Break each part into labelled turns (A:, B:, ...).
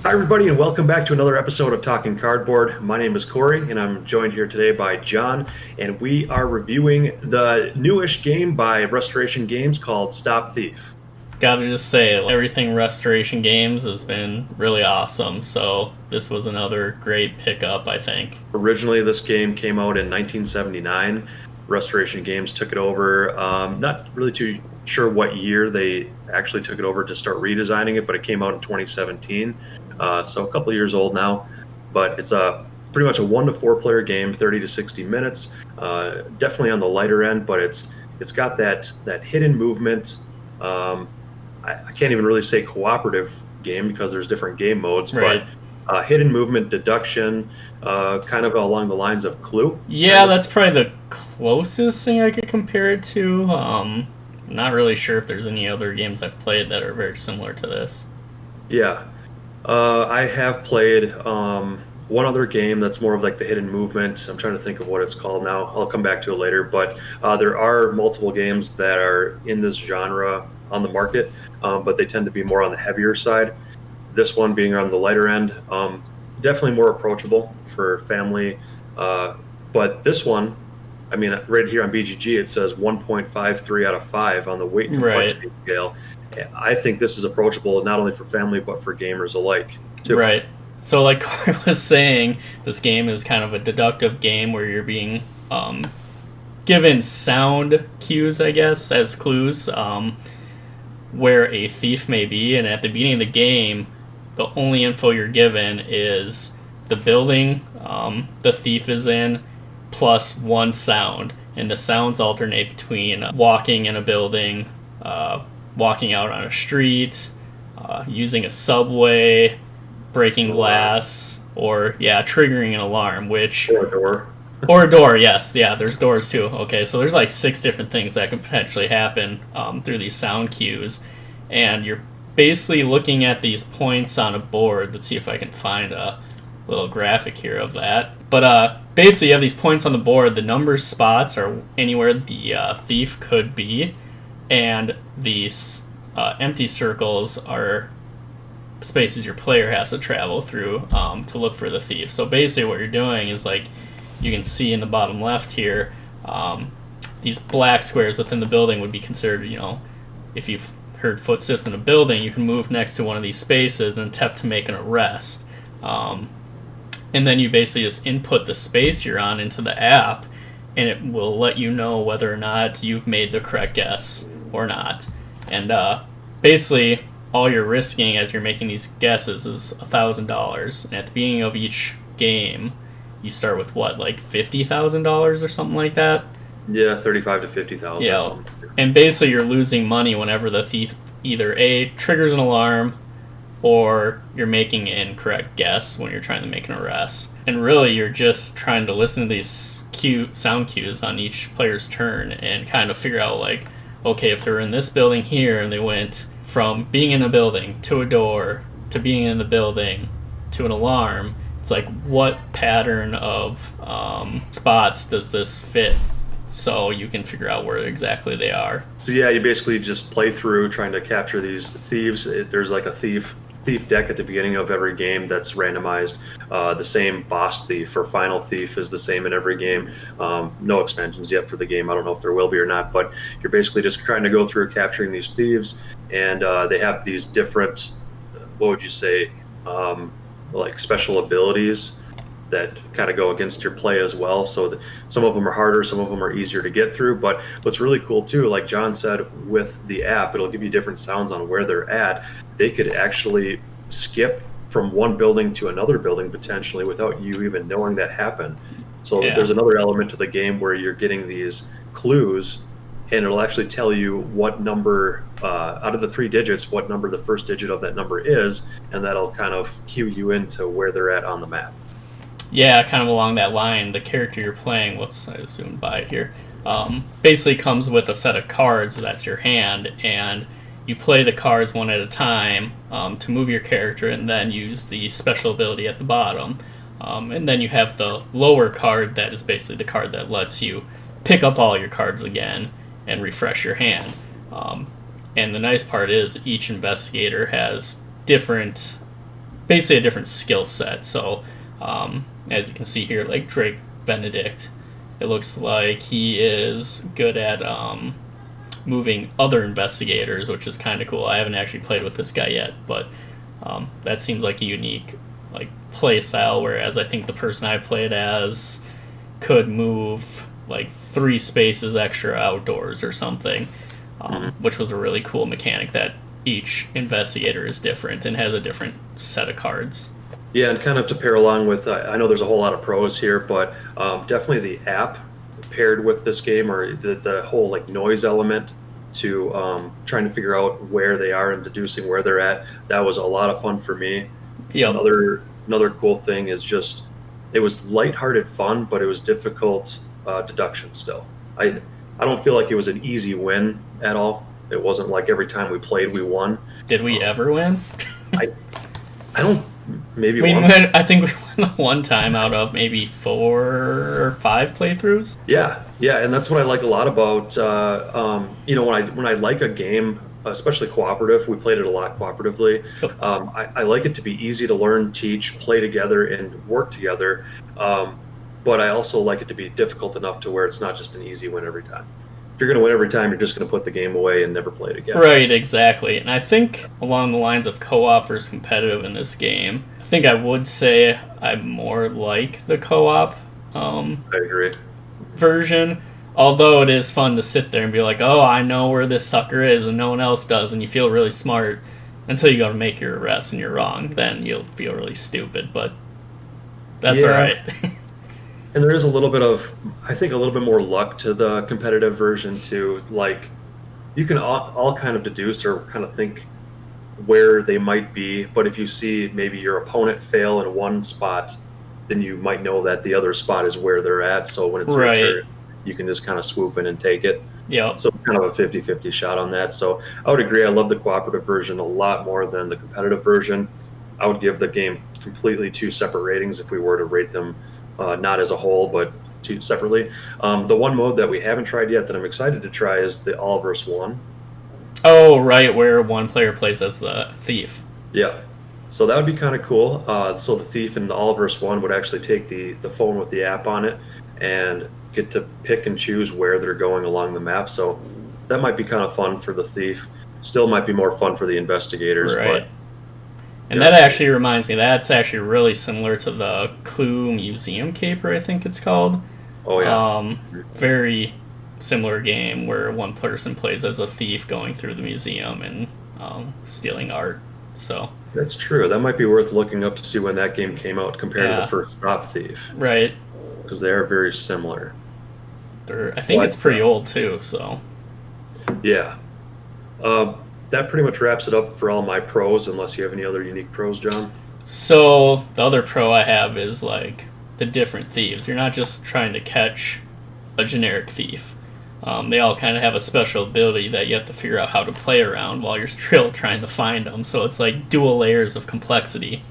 A: Hi, everybody, and welcome back to another episode of Talking Cardboard. My name is Corey, and I'm joined here today by John, and we are reviewing the newish game by Restoration Games called Stop Thief.
B: Gotta just say, everything Restoration Games has been really awesome. So this was another great pickup, I think.
A: Originally, this game came out in 1979. Restoration Games took it over. Not really too sure what year they actually took it over to start redesigning it, but it came out in 2017. So a couple of years old now, but it's a pretty much a 1 to 4 player game, 30 to 60 minutes. Definitely on the lighter end, but it's got that hidden movement. I can't even really say cooperative game because there's different game modes,
B: Right.
A: but hidden movement deduction, kind of along the lines of Clue.
B: Yeah, that's probably the closest thing I could compare it to. Not really sure if there's any other games I've played that are very similar to this.
A: Yeah. I have played one other game that's more of like the hidden movement. I'm trying to think of what it's called now. I'll come back to it later. But there are multiple games that are in this genre on the market, but they tend to be more on the heavier side. This one being on the lighter end, definitely more approachable for family. But this one, I mean, right here on BGG, it says 1.53 out of 5 on the weight and
B: Right.
A: complexity scale. I think this is approachable not only for family but for gamers alike too.
B: Right. So, like Corey was saying, this game is kind of a deductive game where you're being given sound cues, I guess, as clues, where a thief may be. And at the beginning of the game, the only info you're given is the building the thief is in, plus one sound. And the sounds alternate between walking in a building, walking out on a street, using a subway, breaking glass, or triggering an alarm, which
A: Or a door.
B: or a door. Yes, yeah, there's doors too. Okay, so there's like 6 different things that can potentially happen through these sound cues, and you're basically looking at these points on a board. Let's see if I can find a little graphic here of that. But basically, you have these points on the board. The number spots are anywhere the thief could be, and these empty circles are spaces your player has to travel through to look for the thief. So basically what you're doing is, like, you can see in the bottom left here, these black squares within the building would be considered, if you've heard footsteps in a building, you can move next to one of these spaces and attempt to make an arrest. And then you basically just input the space you're on into the app, and it will let you know whether or not you've made the correct guess or not. And basically, all you're risking as you're making these guesses is $1,000. And at the beginning of each game, you start with what, like $50,000 or something like that?
A: Yeah, 35 to 50,000.
B: Yeah.
A: Or something.
B: And basically, you're losing money whenever the thief either A, triggers an alarm, or you're making an incorrect guess when you're trying to make an arrest. And really, you're just trying to listen to these sound cues on each player's turn and kind of figure out, like, okay, if they're in this building here and they went from being in a building to a door to being in the building to an alarm, it's like, what pattern of spots does this fit? So you can figure out where exactly they are.
A: So yeah, you basically just play through trying to capture these thieves. There's like a thief deck at the beginning of every game that's randomized. The same boss thief or final thief is the same in every game. No expansions yet for the game. I don't know if there will be or not, but you're basically just trying to go through capturing these thieves, and they have these different, what would you say, like special abilities that kind of go against your play as well. So some of them are harder, some of them are easier to get through. But what's really cool too, like John said, with the app, it'll give you different sounds on where they're at. They could actually skip from one building to another building potentially without you even knowing that happened. So there's another element to the game where you're getting these clues, and it'll actually tell you what number out of the 3 digits, what number the first digit of that number is, and that'll kind of cue you into where they're at on the map.
B: Yeah, kind of along that line, the character you're playing, whoops, I zoomed by it here, basically comes with a set of cards that's your hand, and you play the cards one at a time to move your character, and then use the special ability at the bottom. And then you have the lower card that is basically the card that lets you pick up all your cards again and refresh your hand. And the nice part is each investigator has different basically a different skill set. So as you can see here, like Drake Benedict, it looks like he is good at moving other investigators, which is kind of cool. I haven't actually played with this guy yet, but that seems like a unique like play style, whereas I think the person I played as could move like 3 spaces extra outdoors or something, which was a really cool mechanic, that each investigator is different and has a different set of cards.
A: Yeah, and kind of to pair along with, I know there's a whole lot of pros here, but definitely the app paired with this game, or the whole like noise element to trying to figure out where they are and deducing where they're at. That was a lot of fun for me.
B: Yep.
A: Another cool thing is just it was lighthearted fun, but it was difficult deduction still. I don't feel like it was an easy win at all. It wasn't like every time we played we won.
B: Did we ever win?
A: I don't. Maybe
B: once. I think we won the one time out of maybe 4 or 5 playthroughs.
A: Yeah, and that's what I like a lot about when I like a game, especially cooperative. We played it a lot cooperatively. I like it to be easy to learn, teach, play together, and work together. But I also like it to be difficult enough to where it's not just an easy win every time. If you're going to win every time, you're just going to put the game away and never play it again.
B: Right, exactly. And I think along the lines of co-op versus competitive in this game, I think I would say I more like the co-op
A: I agree.
B: version. Although it is fun to sit there and be like, oh, I know where this sucker is and no one else does, and you feel really smart until you go to make your arrest and you're wrong. Then you'll feel really stupid, but that's all right.
A: And there is a little bit of, I think, a little bit more luck to the competitive version too. Like, you can all kind of deduce or kind of think where they might be, but if you see maybe your opponent fail in one spot, then you might know that the other spot is where they're at. So when it's your turn, you can just kind of swoop in and take it.
B: Yeah.
A: So kind of a 50-50 shot on that. So I would agree. I love the cooperative version a lot more than the competitive version. I would give the game completely 2 separate ratings if we were to rate them. Not as a whole, but 2 separately. The one mode that we haven't tried yet that I'm excited to try is the all versus one.
B: Oh, right, where one player plays as the thief.
A: Yeah. So that would be kind of cool. So the thief in the all versus one would actually take the phone with the app on it and get to pick and choose where they're going along the map. So that might be kind of fun for the thief. Still might be more fun for the investigators.
B: Right.
A: But
B: and that actually reminds me, that's actually really similar to the Clue Museum Caper, I think it's called.
A: Oh, yeah.
B: Very similar game where one person plays as a thief going through the museum and stealing art. So
A: that's true. That might be worth looking up to see when that game came out compared to the first Stop Thief.
B: Right.
A: Because they are very similar.
B: I think it's pretty old, too, so.
A: Yeah. That pretty much wraps it up for all my pros, unless you have any other unique pros, John.
B: So the other pro I have is like the different thieves. You're not just trying to catch a generic thief. They all kind of have a special ability that you have to figure out how to play around while you're still trying to find them. So it's like dual layers of complexity.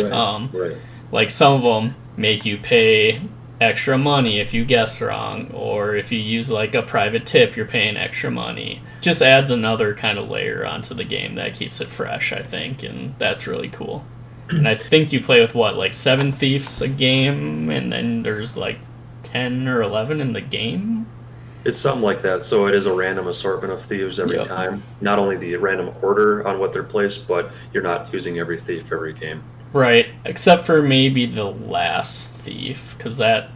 A: Right. Right.
B: Like some of them make you pay extra money if you guess wrong, or if you use like a private tip, you're paying extra money. Just adds another kind of layer onto the game that keeps it fresh, I think, and that's really cool. And I think you play with like 7 thieves a game, and then there's like 10 or 11 in the game.
A: It's something like that. So it is a random assortment of thieves every time. Not only the random order on what they're placed, but you're not using every thief every game.
B: Right, except for maybe the last thief, because the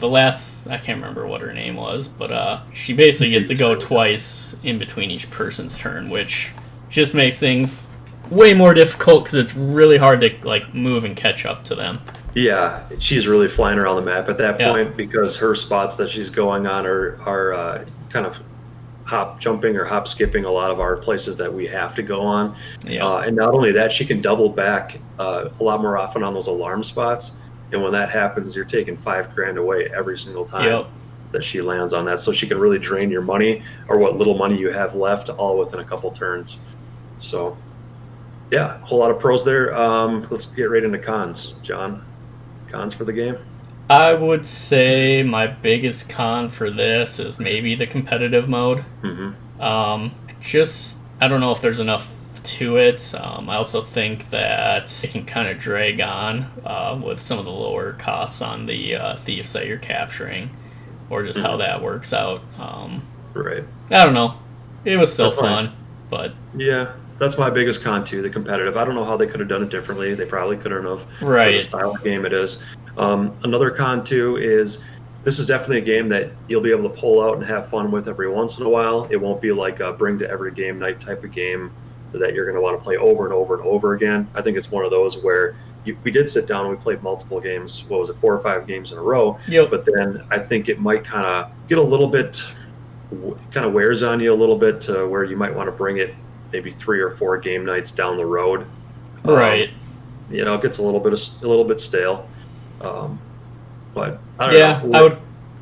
B: last, I can't remember what her name was, but she basically gets to go twice in between each person's turn, which just makes things way more difficult because it's really hard to like move and catch up to them.
A: Yeah, she's really flying around the map at that point because her spots that she's going on are kind of hop jumping or hop skipping a lot of our places that we have to go on. And not only that, she can double back a lot more often on those alarm spots. And when that happens, you're taking $5,000 away every single time that she lands on that. So she can really drain your money or what little money you have left all within a couple turns. So yeah, a whole lot of pros there. Let's get right into cons. John, cons for the game?
B: I would say my biggest con for this is maybe the competitive mode.
A: Mm-hmm.
B: I don't know if there's enough to it. I also think that it can kind of drag on with some of the lower costs on the thieves that you're capturing, or just how that works out.
A: Right.
B: I don't know. It was still
A: That's fine.
B: fun, but
A: Yeah, that's my biggest con too, the competitive. I don't know how they could have done it differently. They probably couldn't have for the
B: right,
A: style of game it is. Another con too is this is definitely a game that you'll be able to pull out and have fun with every once in a while. It won't be like a bring to every game night type of game that you're going to want to play over and over and over again. I think it's one of those where we did sit down and we played multiple games. What was it, 4 or 5 games in a row?
B: yep,
A: But then I think it might kind of get a little bit, kind of wears on you a little bit to where you might want to bring it maybe 3 or 4 game nights down the road.
B: right.
A: It gets a little bit stale. But I don't
B: Yeah,
A: know.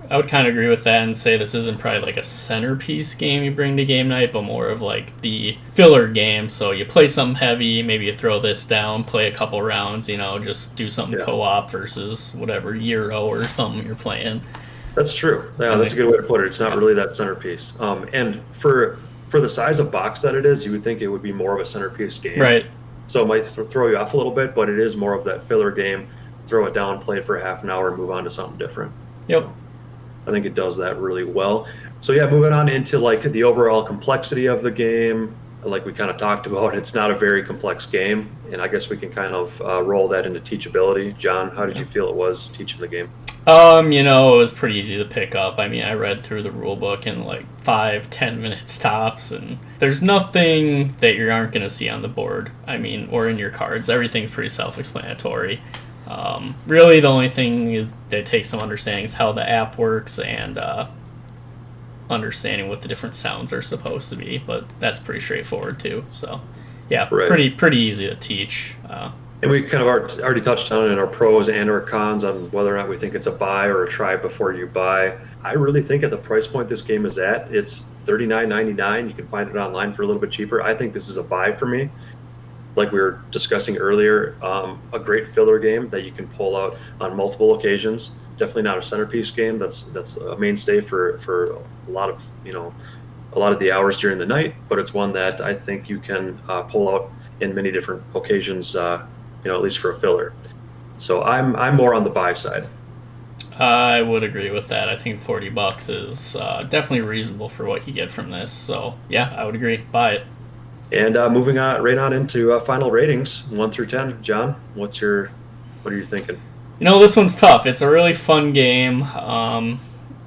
B: I would kind of agree with that and say this isn't probably like a centerpiece game you bring to game night, but more of like the filler game. So you play something heavy, maybe you throw this down, play a couple rounds, just do something
A: Yeah.
B: co-op versus whatever Euro or something you're playing.
A: That's true. Yeah, that's a good way to put it. It's not really that centerpiece. And for the size of box that it is, you would think it would be more of a centerpiece game.
B: Right.
A: So it might throw you off a little bit, but it is more of that filler game. Throw it down, play it for half an hour, and move on to something different.
B: Yep.
A: I think it does that really well. So yeah, moving on into like the overall complexity of the game, like we kind of talked about, it's not a very complex game, and I guess we can kind of roll that into teachability. John, how did you feel it was teaching the game?
B: It was pretty easy to pick up. I mean, I read through the rule book in like 5-10 minutes tops, and there's nothing that you aren't going to see on the board. I mean, or in your cards. Everything's pretty self-explanatory. Really, the only thing is that takes some understanding is how the app works and understanding what the different sounds are supposed to be. But that's pretty straightforward too. So, yeah,
A: Right.
B: pretty easy to teach.
A: And we kind of already touched on it in our pros and our cons on whether or not we think it's a buy or a try before you buy. I really think at the price point this game is at, it's $39.99. You can find it online for a little bit cheaper. I think this is a buy for me. Like we were discussing earlier, a great filler game that you can pull out on multiple occasions. Definitely not a centerpiece game. That's a mainstay for a lot of the hours during the night. But it's one that I think you can pull out in many different occasions. At least for a filler. So I'm more on the buy side.
B: I would agree with that. I think $40 is definitely reasonable for what you get from this. So yeah, I would agree. Buy it.
A: And moving on right on into final ratings, 1 through 10. John, what are you thinking?
B: This one's tough. It's a really fun game.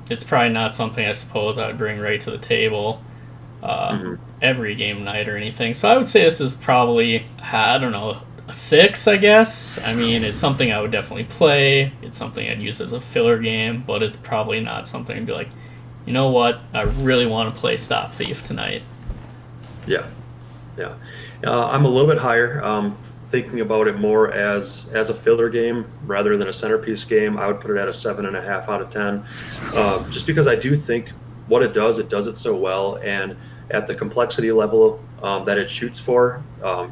B: It's probably not something I suppose I would bring right to the table every game night or anything. So I would say this is probably, I don't know, a 6, I guess. I mean, it's something I would definitely play. It's something I'd use as a filler game, but it's probably not something I'd be like, you know what? I really want to play Stop Thief tonight.
A: Yeah. I'm a little bit higher. Thinking about it more as a filler game rather than a centerpiece game, I would put it at a 7.5 out of 10. Just because I do think what it does it so well, and at the complexity level that it shoots for,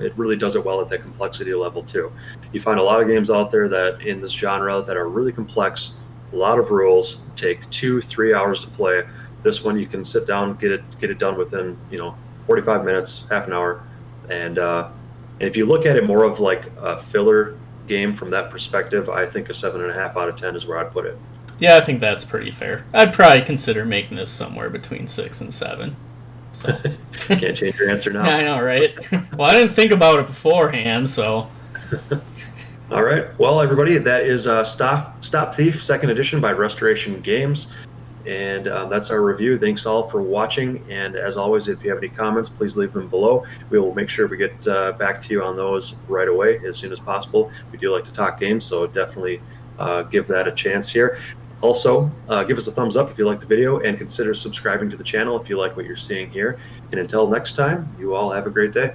A: it really does it well at that complexity level too. You find a lot of games out there that in this genre that are really complex, a lot of rules, take 2-3 hours to play. This one you can sit down, get it done within 45 minutes, half an hour, and if you look at it more of like a filler game from that perspective, I think a 7.5 out of 10 is where I'd put it.
B: Yeah, I think that's pretty fair. I'd probably consider making this somewhere between 6 and 7. So
A: Can't change your answer now.
B: I know, right? Well, I didn't think about it beforehand, so
A: All right. Well, everybody, that is Stop Thief, second edition by Restoration Games. And that's our review. Thanks all for watching. And as always, if you have any comments, please leave them below. We will make sure we get back to you on those right away as soon as possible. We do like to talk games, so definitely give that a chance here. Also, give us a thumbs up if you like the video, and consider subscribing to the channel if you like what you're seeing here. And until next time, you all have a great day.